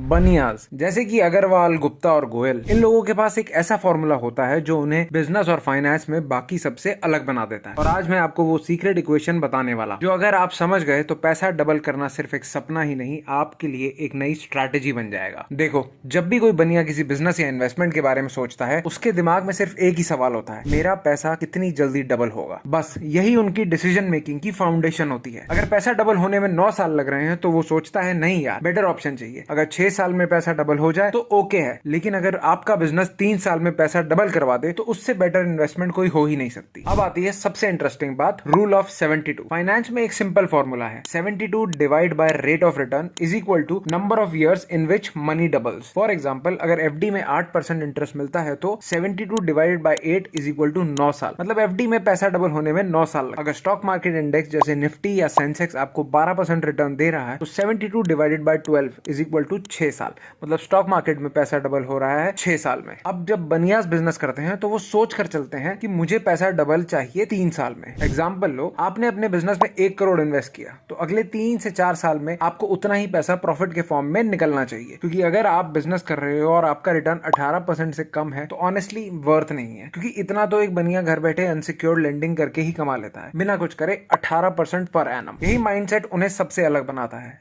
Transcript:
बनियाज जैसे कि अग्रवाल, गुप्ता और गोयल, इन लोगों के पास एक ऐसा फॉर्मूला होता है जो उन्हें बिजनेस और फाइनेंस में बाकी सबसे अलग बना देता है। और आज मैं आपको वो सीक्रेट इक्वेशन बताने वाला जो अगर आप समझ गए तो पैसा डबल करना सिर्फ एक सपना ही नहीं, आपके लिए एक नई स्ट्रैटेजी बन जाएगा। देखो, जब भी कोई बनिया किसी बिजनेस या इन्वेस्टमेंट के बारे में सोचता है, उसके दिमाग में सिर्फ एक ही सवाल होता है, मेरा पैसा कितनी जल्दी डबल होगा। बस यही उनकी डिसीजन मेकिंग की फाउंडेशन होती है। अगर पैसा डबल होने में 9 साल लग रहे हैं तो वो सोचता है नहीं यार, बेटर ऑप्शन चाहिए। अगर 6 साल में पैसा डबल हो जाए तो ओके है, लेकिन अगर आपका बिजनेस 3 साल में पैसा डबल करवा दे तो उससे बेटर इन्वेस्टमेंट कोई हो ही नहीं सकती। अब आती है सबसे इंटरेस्टिंग बात, रूल ऑफ 72। फाइनेंस में एक सिंपल फॉर्मूला है, 72 divide by rate of return is equal to number of years in which money doubles. For example, अगर एफडी में 8% इंटरेस्ट मिलता है तो 72 divided by 8 is equal to 9 साल। मतलब एफडी में पैसा डबल होने में 9 साल लगे। अगर स्टॉक मार्केट इंडेक्स जैसे निफ्टी या सेंसेक्स आपको 12% रिटर्न दे रहा है तो 72 divided by 12 is equal to 6 साल। मतलब स्टॉक मार्केट में पैसा डबल हो रहा है 6 साल में। अब जब बनियास बिजनेस करते हैं तो वो सोच कर चलते हैं कि मुझे पैसा डबल चाहिए 3 साल में। एग्जाम्पल लो, आपने अपने बिजनेस में 1 करोड़ इन्वेस्ट किया तो अगले 3 से 4 साल में आपको उतना ही पैसा प्रॉफिट के फॉर्म में निकलना चाहिए। क्योंकि अगर आप बिजनेस कर रहे हो और आपका रिटर्न 18% से कम है तो ऑनेस्टली वर्थ नहीं है। क्योंकि इतना तो एक बनिया घर बैठे अनसिक्योर्ड लेंडिंग करके ही कमा लेता है, बिना कुछ करे 18% पर एनम। यही माइंडसेट उन्हें सबसे अलग बनाता है।